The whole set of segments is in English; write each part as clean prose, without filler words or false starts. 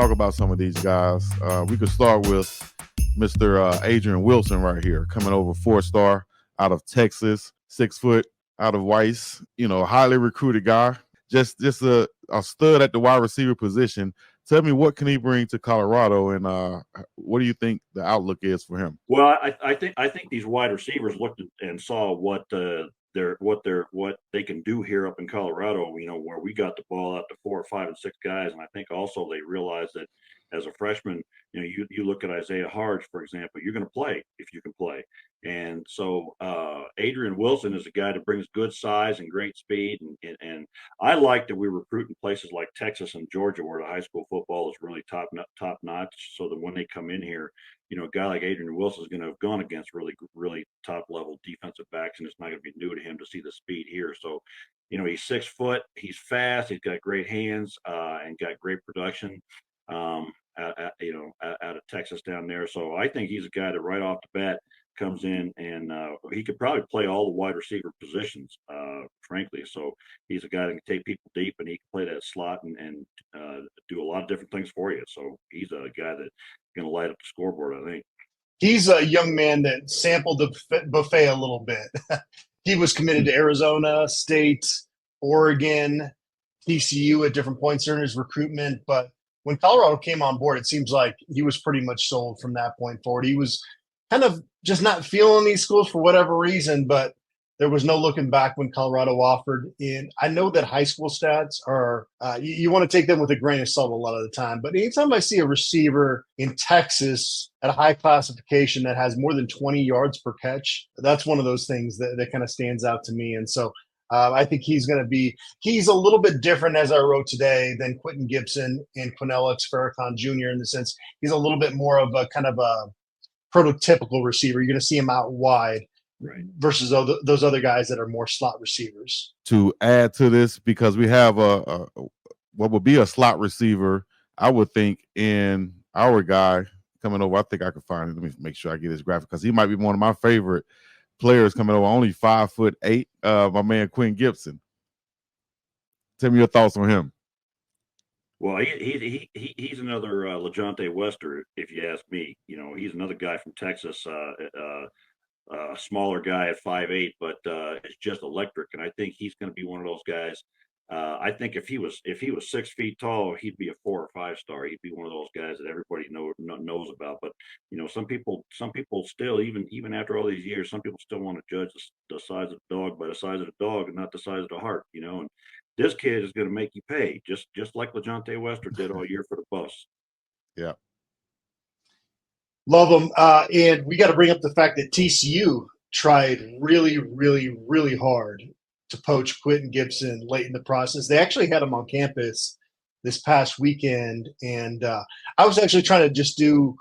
Talk about some of these guys. We could start with Mr. Adrian Wilson right here, coming over 4-star out of Texas, 6 foot out of Weiss. Highly recruited guy. Just a stud at the wide receiver position. Tell me, what can he bring to Colorado, and what do you think the outlook is for him? Well, I think these wide receivers looked and saw what they can do here up in Colorado. Where we got the ball out to 4, 5, and 6 guys, and I think also they realized that as a freshman, you look at Isaiah Harge, for example, you're going to play if you can play, and so Adrian Wilson is a guy that brings good size and great speed, and I like that we recruit in places like Texas and Georgia where the high school football is really top notch, so that when they come in here, a guy like Adrian Wilson is going to have gone against really, really top level defensive backs, and it's not going to be new to him to see the speed here. So, he's 6 foot, he's fast, he's got great hands, and got great production, out of Texas down there. So I think he's a guy that right off the bat comes in, and he could probably play all the wide receiver positions, frankly. So he's a guy that can take people deep, and he can play that slot and do a lot of different things for you. So he's a guy that's going to light up the scoreboard, I think. He's a young man that sampled the buffet a little bit. He was committed to Arizona State, Oregon, TCU at different points during his recruitment. But when Colorado came on board, it seems like he was pretty much sold from that point forward. He was kind of just not feeling these schools for whatever reason, but there was no looking back when Colorado offered. And I know that high school stats are, you want to take them with a grain of salt a lot of the time. But anytime I see a receiver in Texas at a high classification that has more than 20 yards per catch, that's one of those things that kind of stands out to me. And so I think he's a little bit different, as I wrote today, than Quentin Gibson and Quinell Farrakhan Jr. in the sense he's a little bit more of a kind of a prototypical receiver. You're going to see him out wide. Right. Versus those other guys that are more slot receivers. To add to this, because we have what would be a slot receiver, I would think, in our guy coming over. I think I could find it. Let me make sure I get his graphic, because he might be one of my favorite players coming over. Only 5'8". My man Quinn Gibson. Tell me your thoughts on him. Well, he's another LeJohntay Wester, if you ask me. He's another guy from Texas. A smaller guy at 5'8", but it's just electric, and I think he's going to be one of those guys. I think if he was 6 feet tall, he'd be a 4 or 5 star. He'd be one of those guys that everybody knows about. But some people still, even after all these years, some people still want to judge the size of the dog by the size of the dog and not the size of the heart. And this kid is going to make you pay, just like LeJohntay Wester did all year for the Buffs. Yeah. Love them. And we got to bring up the fact that TCU tried really, really, really hard to poach Quentin Gibson late in the process. They actually had him on campus this past weekend. And I was actually trying to just do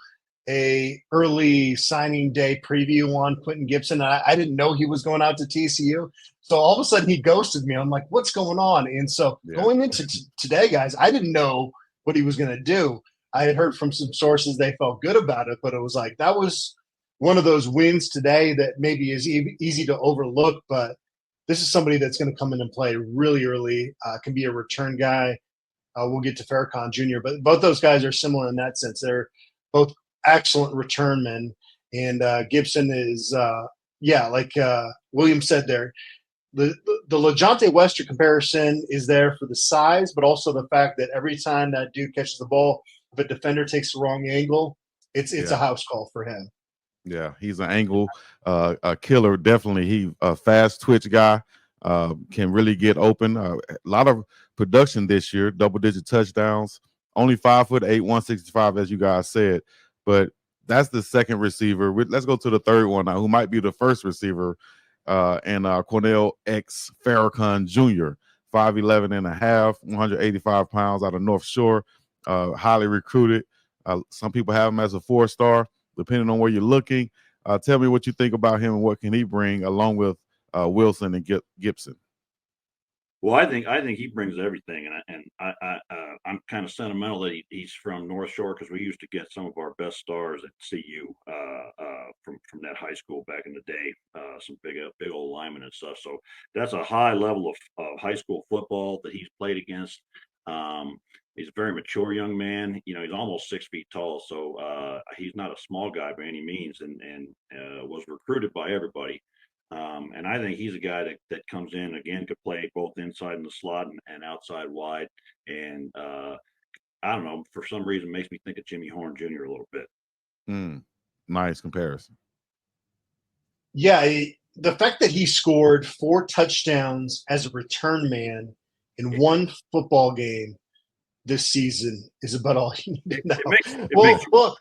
a early signing day preview on Quentin Gibson. I didn't know he was going out to TCU. So all of a sudden he ghosted me. I'm like, what's going on? And so going into today, guys, I didn't know what he was going to do. I had heard from some sources they felt good about it, but it was like that was one of those wins today that maybe is easy to overlook. But this is somebody that's going to come in and play really early, can be a return guy. We'll get to Farrakhan Jr., but both those guys are similar in that sense. They're both excellent return men. And Gibson is, like William said there, the LeJohntay Wester comparison is there for the size, but also the fact that every time that dude catches the ball, if a defender takes the wrong angle, it's a house call for him. Yeah, he's an angle a killer. Definitely, he a fast twitch guy. Can really get open. A lot of production this year, double-digit touchdowns. Only 5'8", 165, as you guys said. But that's the second receiver. Let's go to the third one now, who might be the first receiver. And Quinell Farrakhan Jr., 5'11 and a half, 185 pounds, out of North Shore. Highly recruited. Some people have him as a 4-star, depending on where you're looking. Tell me what you think about him and what can he bring along with Wilson and Gibson. Well, I think he brings everything, and I'm kind of sentimental that he's from North Shore, because we used to get some of our best stars at CU from that high school back in the day, some big old linemen and stuff. So that's a high level of high school football that he's played against. He's a very mature young man. You know, he's almost 6 feet tall, so he's not a small guy by any means, and was recruited by everybody. And I think he's a guy that comes in again, could play both inside in the slot and outside wide. And I don't know, for some reason, makes me think of Jimmy Horn Jr. a little bit. Nice comparison. Yeah, the fact that he scored 4 touchdowns as a return man in one football game this season is about all you need to know.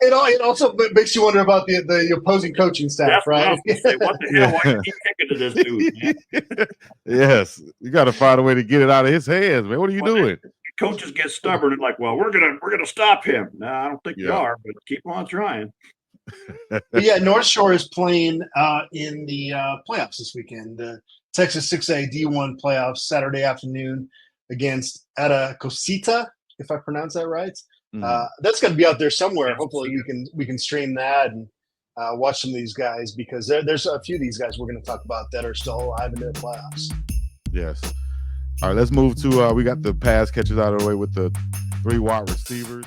It also makes you wonder about the opposing coaching staff, right? Say, what the hell? Why you keep kicking to this dude, man? Yes, you got to find a way to get it out of his hands, man. What are you doing? Coaches get stubborn and like, well, we're gonna stop him. No, I don't think we are, but keep on trying. But yeah, North Shore is playing in the playoffs this weekend. The Texas 6A D1 playoffs Saturday afternoon against Atacosita, if I pronounce that right. That's going to be out there somewhere. Hopefully we can stream that and watch some of these guys, because there's a few of these guys we're going to talk about that are still alive in the playoffs. Yes. All right, let's move to we got the pass catches out of the way with the 3 wide receivers.